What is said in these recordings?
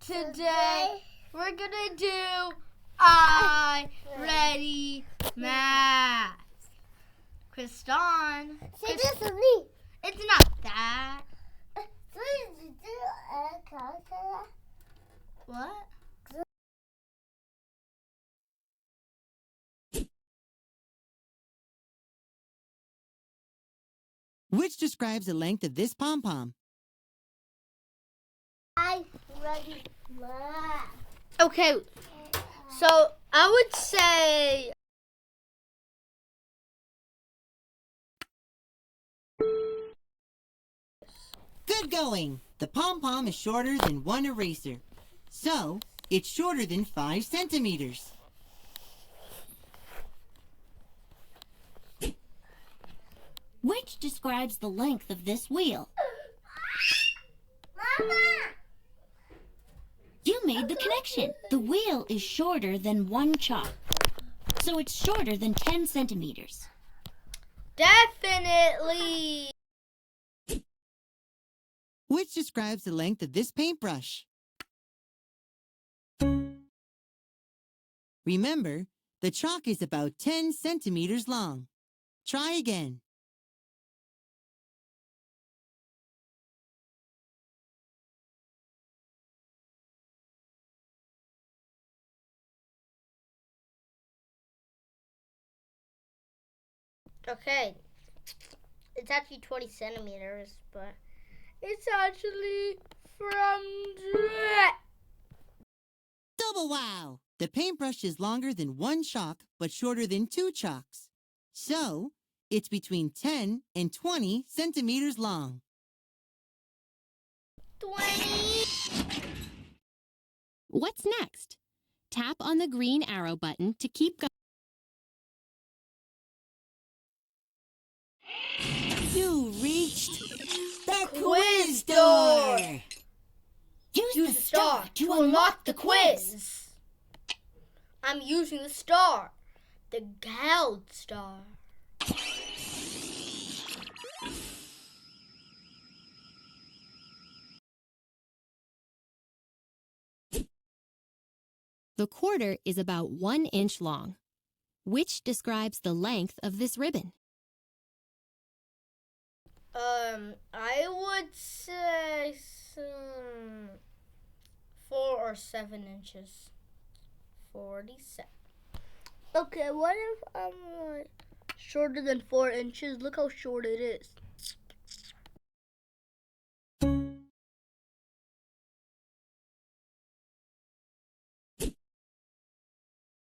Today we're gonna do iReady math. Kriston. Say this to me. It's not that. What? Which describes the length of this pom-pom? iReady math. Okay, so I would say Good going! The pom-pom is shorter than one eraser, so it's shorter than 5 centimeters. Which describes the length of this wheel? Mama! You made the connection. The wheel is shorter than one chalk, so it's shorter than 10 centimeters. definitely. Which describes the length of this paintbrush? Remember, the chalk is about 10 centimeters long. Try again. Okay, it's actually 20 centimeters, but it's actually from Double wow! The paintbrush is longer than one chalk, but shorter than 2 chalks. So, it's between 10 and 20 centimeters long. 20. What's next? Tap on the green arrow button to keep going. You reached the Quiz door! Use Use the star to unlock the quiz. I'm using the star, the gold star. The quarter is about 1 inch long. Which describes the length of this ribbon? I would say 4 or 7 inches. 47. Okay, what if I'm like shorter than 4 inches? Look how short it is.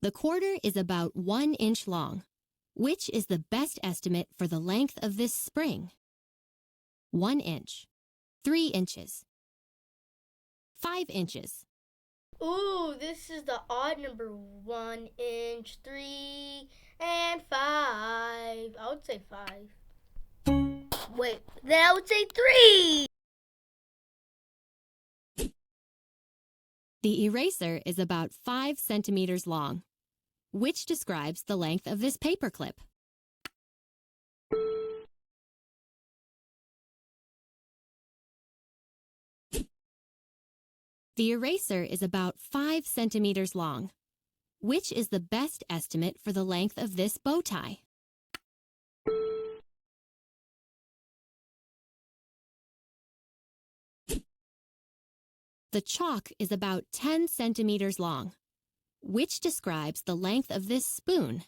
The quarter is about 1 inch long. Which is the best estimate for the length of this spring? 1 inch, 3 inches, 5 inches. Ooh, this is the odd number. 1 inch, 3, and 5. I would say 5. Wait, then I would say 3. The eraser is about 5 centimeters long. Which describes the length of this paper clip? The eraser is about 5 centimeters long. Which is the best estimate for the length of this bow tie? The chalk is about 10 centimeters long. Which describes the length of this spoon?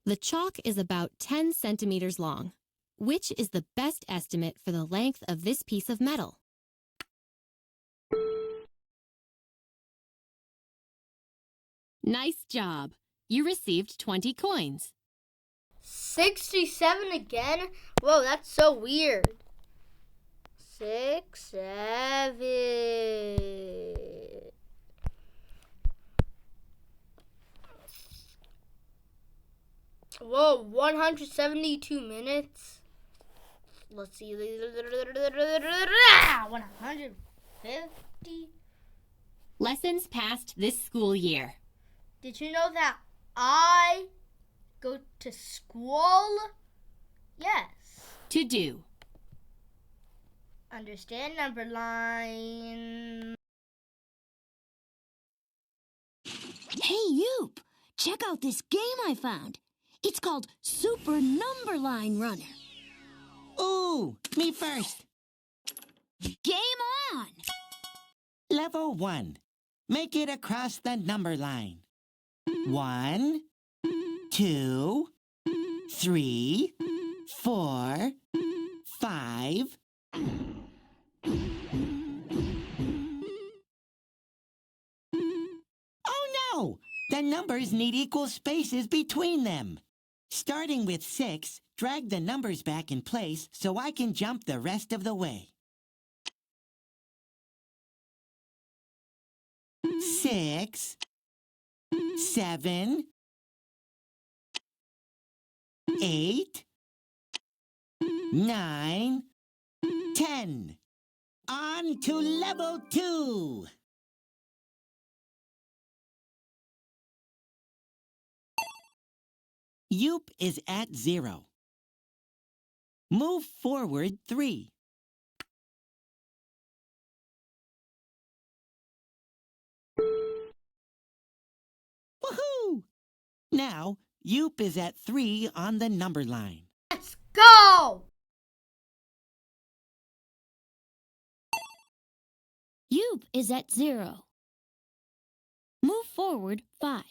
The chalk is about 10 centimeters long. Which is the best estimate for the length of this piece of metal? Nice job! You received 20 coins. 67 again? Whoa, that's so weird. 6, 7. Whoa, 172 minutes. Let's see. 150. Lessons passed this school year. Did you know that I go To school? Yes. To do. Understand number line. Hey, Yoop! Check out this game I found. It's called Super Number Line Runner. Ooh, me first. Game on! Level 1. Make it across the number line. 1, 2, 3, 4, 5. Oh no! The numbers need equal spaces between them. Starting with 6, drag the numbers back in place so I can jump the rest of the way. 6, 7, 8, 9, 10. On to level 2. Yoop is at 0. Move forward 3. Woohoo! Now, Yoop is at 3 on the number line. Let's go! Yoop is at 0. Move forward 5.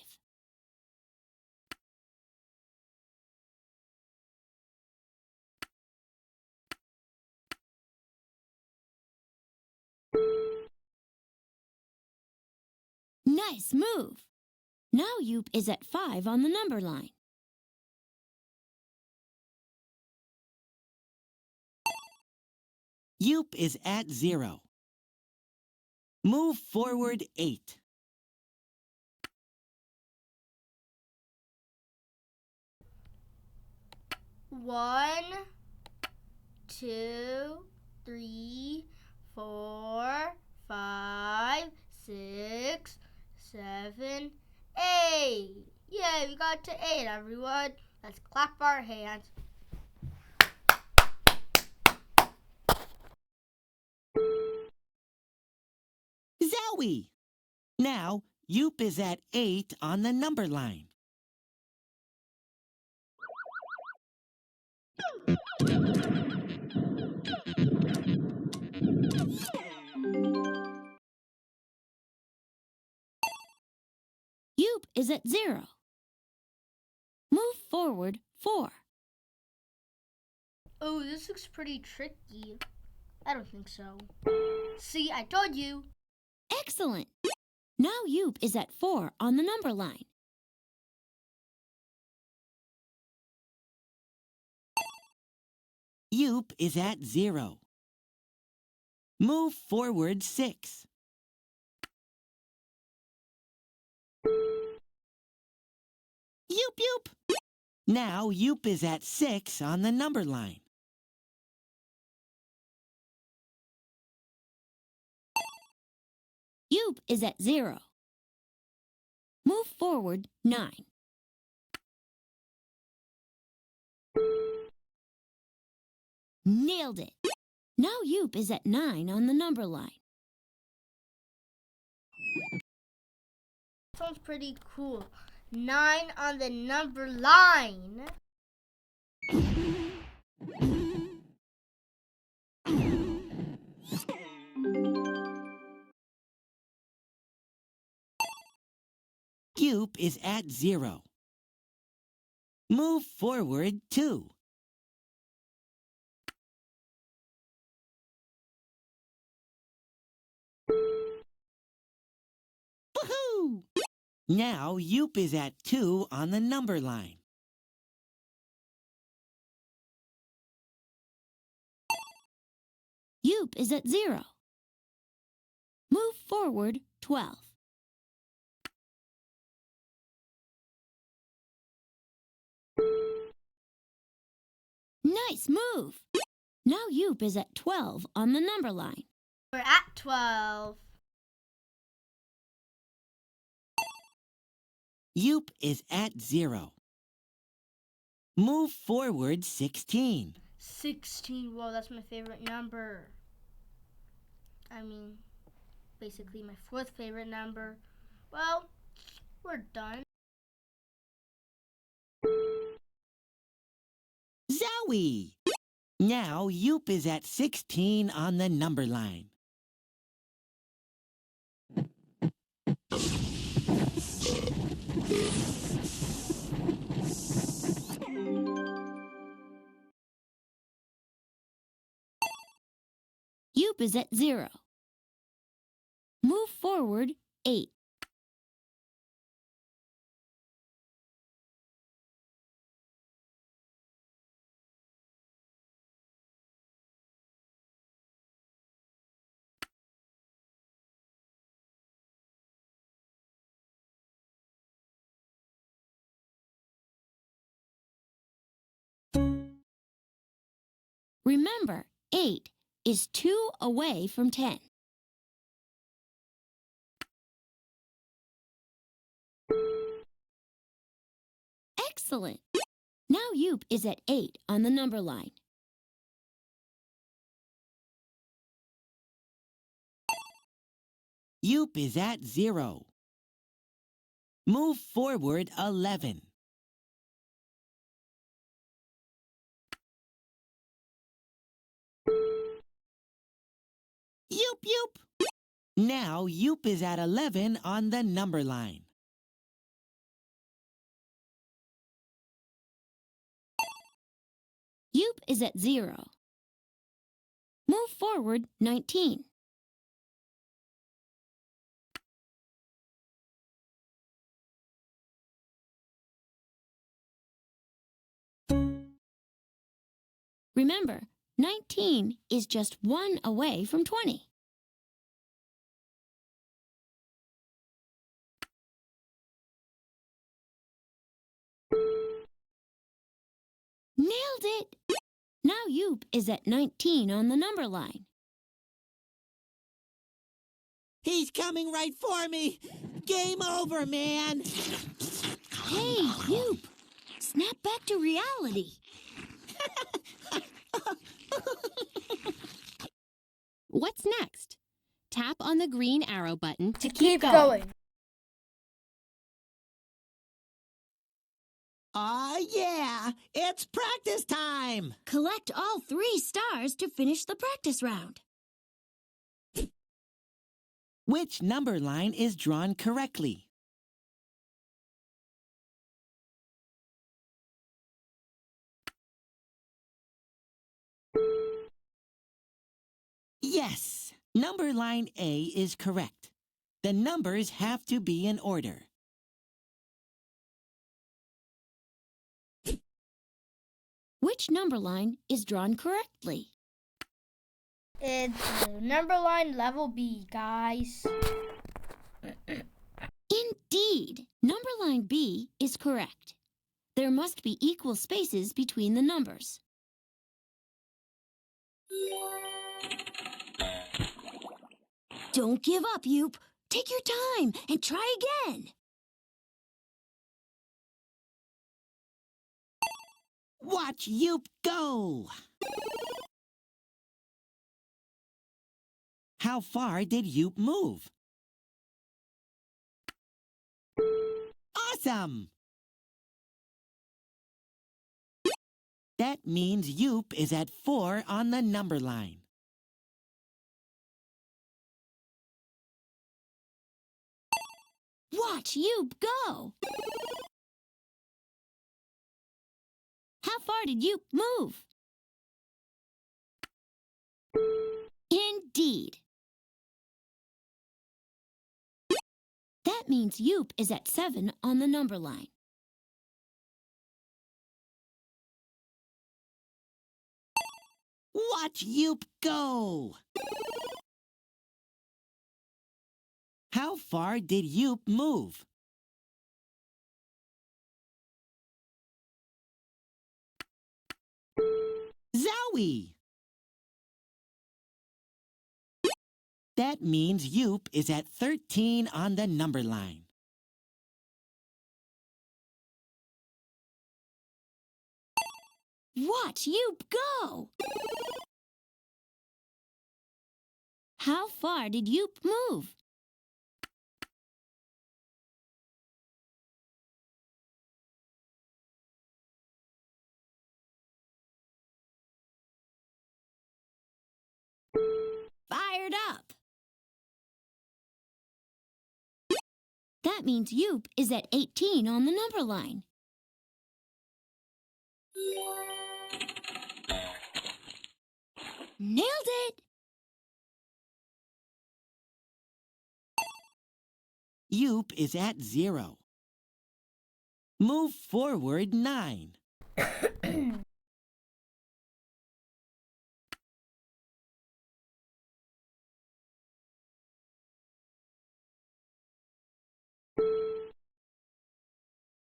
Nice move! Now Yoop is at 5 on the number line. Yoop is at 0. Move forward 8. One, 2, 3, 4, 5, 6, 7, 8. Yay, we got to 8, everyone. Let's clap our hands. Zowie! Now, Yoop is at 8 on the number line. Yoop is at 0. Move forward 4. Oh, this looks pretty tricky. I don't think so. See, I told you. Excellent! Now Yoop is at 4 on the number line. Yoop is at 0. Move forward 6. Yoop, yoop! Now Yoop is at 6 on the number line. Yoop is at 0. Move forward 9. Nailed it! Now Yoop is at 9 on the number line. Sounds pretty cool. 9 on the number line. Yoop is at 0. Move forward 2. Woohoo! Now Yoop is at 2 on the number line. Yoop is at 0. Move forward 12. Nice move! Now Yoop is at 12 on the number line. We're at 12. Yoop is at 0. Move forward 16. 16. Whoa, that's my favorite number. I mean, basically my fourth favorite number. Well, we're done. Zowie! Now Yoop is at 16 on the number line. Yoop is at 0. Move forward 8. Remember, 8 is 2 away from 10. Excellent! Now Yoop is at 8 on the number line. Yoop is at 0. Move forward 11. Yoop, Yoop! Now Yoop is at 11 on the number line. Yoop is at 0. Move forward 19. Remember, 19 is just 1 away from 20. Nailed it! Now Yoop is at 19 on the number line. He's coming right for me! Game over, man! Hey, Yoop! Snap back to reality. What's next? Tap on the green arrow button to Keep going. Aw, yeah! It's practice time! Collect all 3 stars to finish the practice round. Which number line is drawn correctly? Yes, number line A is correct. The numbers have to be in order. Which number line is drawn correctly? It's number line level B, guys. Indeed, number line B is correct. There must be equal spaces between the numbers. Don't give up, Yoop. Take your time and try again. Watch Yoop go! How far did Yoop move? Awesome! That means Yoop is at 4 on the number line. Watch Yoop go. How far did Yoop move? Indeed. That means Yoop is at 7 on the number line. Watch Yoop go! How far did Yoop move? Zowie! That means Yoop is at 13 on the number line. Watch Yoop go. How far did Yoop move? Fired up. That means Yoop is at 18 on the number line. Nailed it! Yoop is at 0. Move forward 9.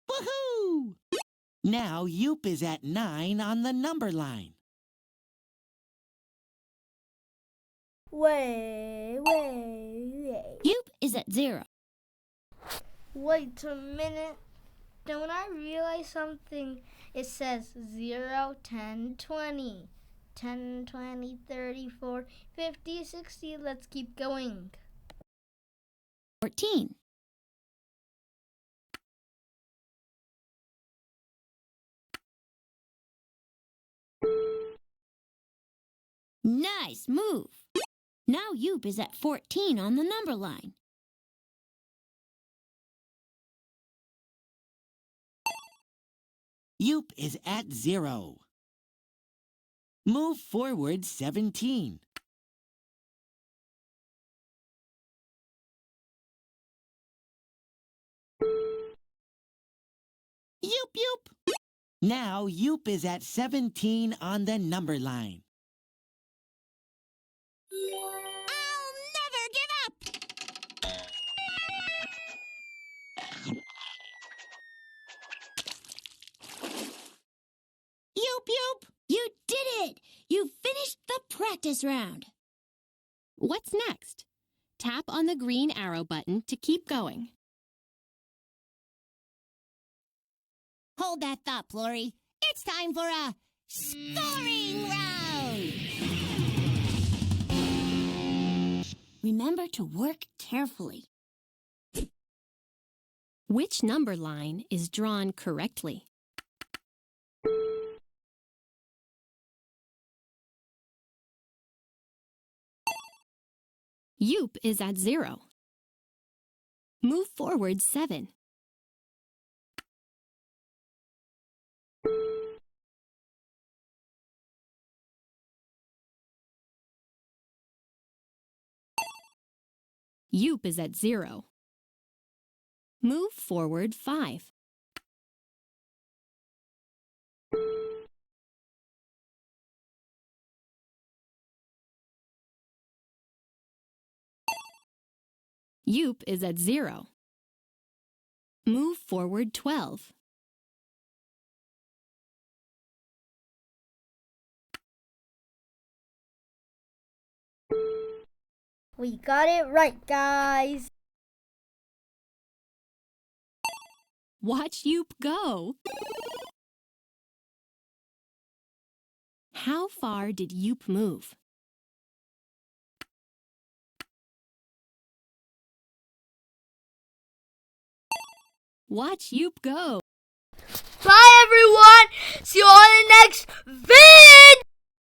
Woohoo! Now Yoop is at 9 on the number line. Wait. Yoop is at 0. Wait a minute. Don't I realize something? It says 0, 10, 20. 10, 20, 30, 40, 50, 60. Let's keep going. 14. Nice move. Now Yoop is at 14 on the number line. Yoop is at 0. Move forward 17. Yoop, yoop. Now Yoop is at 17 on the number line. I'll never give up! Yoop, yoop. You did it! You finished the practice round. What's next? Tap on the green arrow button to keep going. Hold that thought, Flory. It's time for a scoring round. Remember to work carefully. Which number line is drawn correctly? Yoop is at 0. Move forward 7. Yoop is at 0. Move forward 5. Yoop is at 0. Move forward 12. We got it right, guys. Watch Yoop go. How far did Yoop move? Watch Yoop go. Bye, everyone.